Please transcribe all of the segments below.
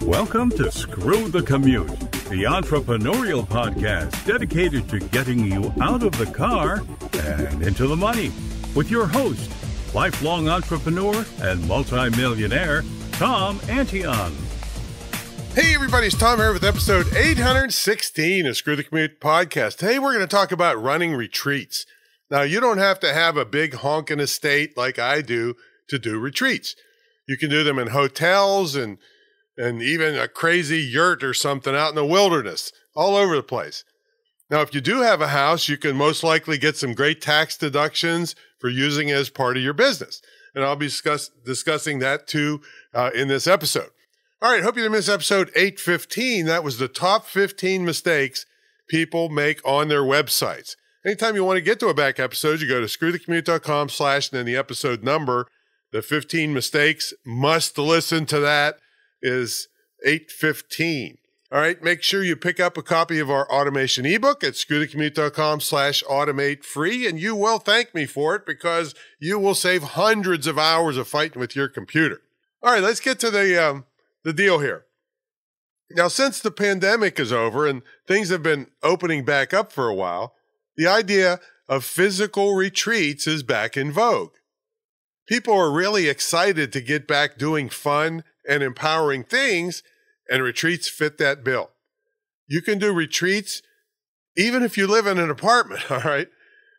Welcome to Screw the Commute, the entrepreneurial podcast dedicated to getting you out of the car and into the money, with your host, lifelong entrepreneur and multimillionaire, Tom Antion. Hey everybody, it's Tom here with episode 816 of Screw the Commute podcast. Today we're going to talk about running retreats. Now, you don't have to have a big honking estate like I do to do retreats. You can do them in hotels and even a crazy yurt or something out in the wilderness, all over the place. Now, if you do have a house, you can most likely get some great tax deductions for using it as part of your business. And I'll be discussing that too in this episode. All right, hope you didn't miss episode 815. That was the top 15 mistakes people make on their websites. Anytime you want to get to a back episode, you go to screwthecommute.com/ and then the episode number. The 15 mistakes, must listen to that, is 815. All right, make sure you pick up a copy of our automation ebook at screwthecommute.com/automate free, and you will thank me for it because you will save hundreds of hours of fighting with your computer. All right, let's get to the deal here. Now, since the pandemic is over and things have been opening back up for a while, the idea of physical retreats is back in vogue. People are really excited to get back doing fun and empowering things, and retreats fit that bill. You can do retreats even if you live in an apartment, all right?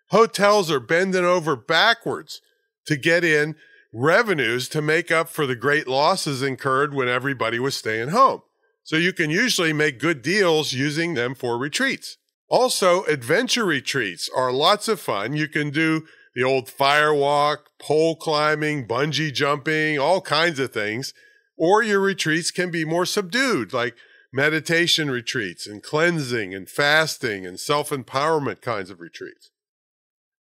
Hotels are bending over backwards to get in revenues to make up for the great losses incurred when everybody was staying home. So you can usually make good deals using them for retreats. Also, adventure retreats are lots of fun. You can do the old fire walk, pole climbing, bungee jumping, all kinds of things. Or your retreats can be more subdued, like meditation retreats and cleansing and fasting and self-empowerment kinds of retreats.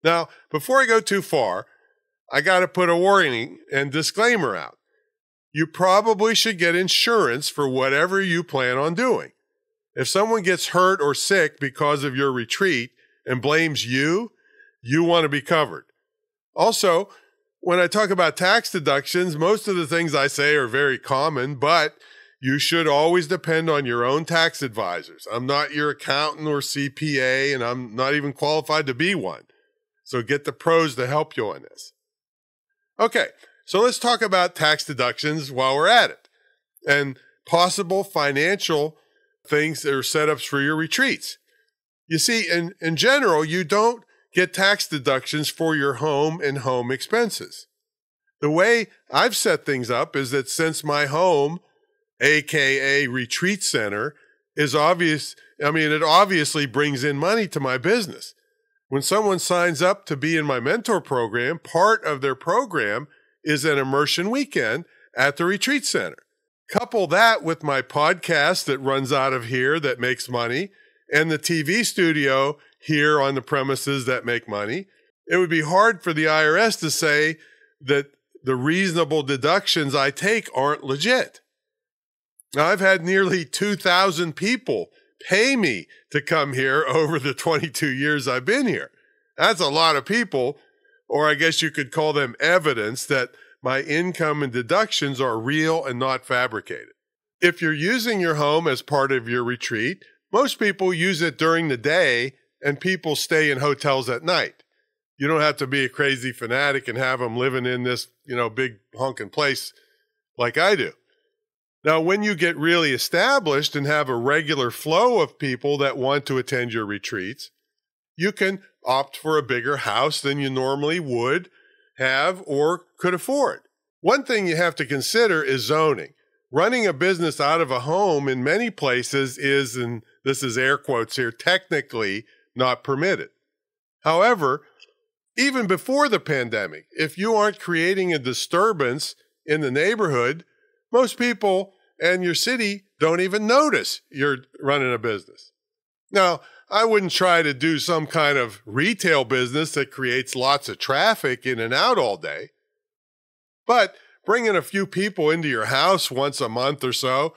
Now, before I go too far, I got to put a warning and disclaimer out. You probably should get insurance for whatever you plan on doing. If someone gets hurt or sick because of your retreat and blames you, you want to be covered. Also, when I talk about tax deductions, most of the things I say are very common, but you should always depend on your own tax advisors. I'm not your accountant or CPA, and I'm not even qualified to be one. So get the pros to help you on this. Okay, so let's talk about tax deductions while we're at it, and possible financial things that are setups for your retreats. You see, in general, you don't get tax deductions for your home and home expenses. The way I've set things up is that since my home, aka retreat center, is obvious, it obviously brings in money to my business. When someone signs up to be in my mentor program, part of their program is an immersion weekend at the retreat center. Couple that with my podcast that runs out of here that makes money, and the TV studio here on the premises that make money, it would be hard for the IRS to say that the reasonable deductions I take aren't legit. Now, I've had nearly 2,000 people pay me to come here over the 22 years I've been here. That's a lot of people, or I guess you could call them evidence that my income and deductions are real and not fabricated. If you're using your home as part of your retreat, most people use it during the day and people stay in hotels at night. You don't have to be a crazy fanatic and have them living in this, big honking place like I do. Now, when you get really established and have a regular flow of people that want to attend your retreats, you can opt for a bigger house than you normally would have or could afford. One thing you have to consider is zoning. Running a business out of a home in many places is, and this is air quotes here, technically not permitted. However, even before the pandemic, if you aren't creating a disturbance in the neighborhood, most people and your city don't even notice you're running a business. Now, I wouldn't try to do some kind of retail business that creates lots of traffic in and out all day, but bringing a few people into your house once a month or so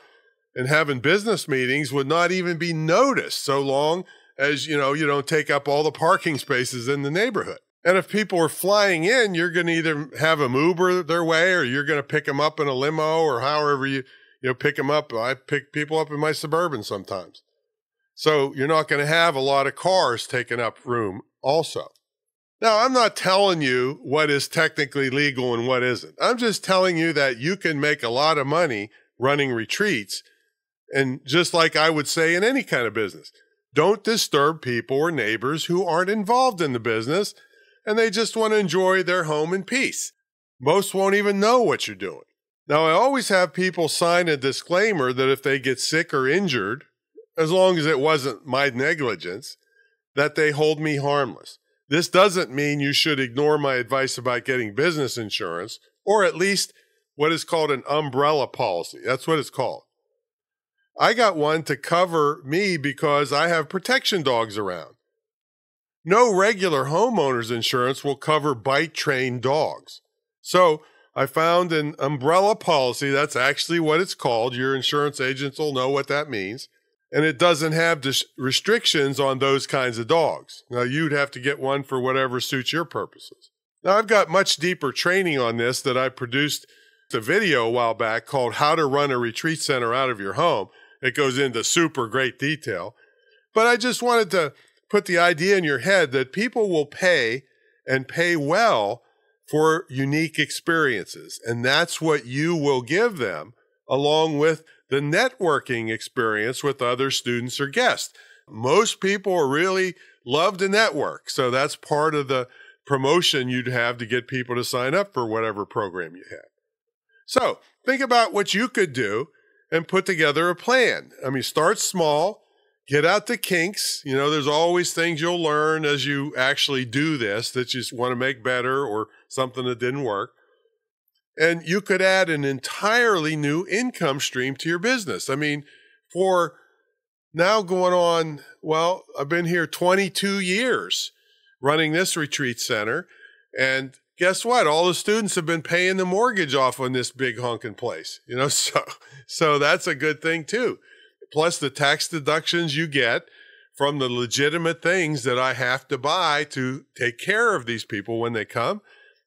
and having business meetings would not even be noticed so long as, you don't take up all the parking spaces in the neighborhood. And if people are flying in, you're going to either have them Uber their way or you're going to pick them up in a limo or however you pick them up. I pick people up in my Suburban sometimes. So you're not going to have a lot of cars taking up room also. Now, I'm not telling you what is technically legal and what isn't. I'm just telling you that you can make a lot of money running retreats. And just like I would say in any kind of business, don't disturb people or neighbors who aren't involved in the business and they just want to enjoy their home in peace. Most won't even know what you're doing. Now, I always have people sign a disclaimer that if they get sick or injured, as long as it wasn't my negligence, that they hold me harmless. This doesn't mean you should ignore my advice about getting business insurance, or at least what is called an umbrella policy. That's what it's called. I got one to cover me because I have protection dogs around. No regular homeowner's insurance will cover bite-trained dogs. So I found an umbrella policy. That's actually what it's called. Your insurance agents will know what that means. And it doesn't have restrictions on those kinds of dogs. Now, you'd have to get one for whatever suits your purposes. Now, I've got much deeper training on this that I produced a video a while back called How to Run a Retreat Center Out of Your Home. It goes into super great detail. But I just wanted to put the idea in your head that people will pay and pay well for unique experiences. And that's what you will give them, along with the networking experience with other students or guests. Most people really love to network. So that's part of the promotion you'd have to get people to sign up for whatever program you have. So think about what you could do and put together a plan. I mean, start small, get out the kinks. There's always things you'll learn as you actually do this that you just want to make better or something that didn't work. And you could add an entirely new income stream to your business. I mean, for now going on, I've been here 22 years running this retreat center. And guess what? All the students have been paying the mortgage off on this big honking place, so that's a good thing too. Plus the tax deductions you get from the legitimate things that I have to buy to take care of these people when they come.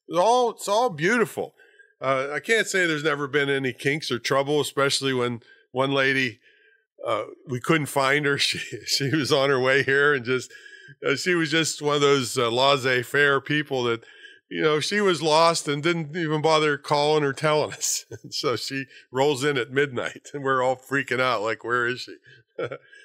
It's all beautiful. I can't say there's never been any kinks or trouble, especially when one lady, we couldn't find her. She was on her way here and she was just one of those laissez-faire people that, she was lost and didn't even bother calling or telling us. And so she rolls in at midnight and we're all freaking out like, where is she?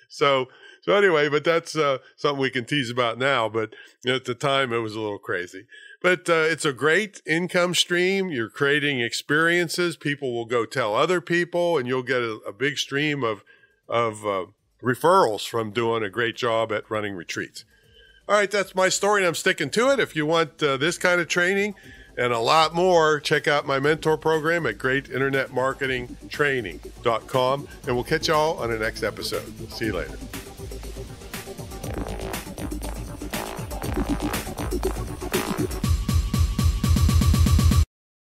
So anyway, but that's something we can tease about now. But at the time it was a little crazy. But it's a great income stream. You're creating experiences. People will go tell other people, and you'll get a big stream of referrals from doing a great job at running retreats. All right, that's my story, and I'm sticking to it. If you want this kind of training and a lot more, check out my mentor program at greatinternetmarketingtraining.com, and we'll catch y'all on the next episode. See you later.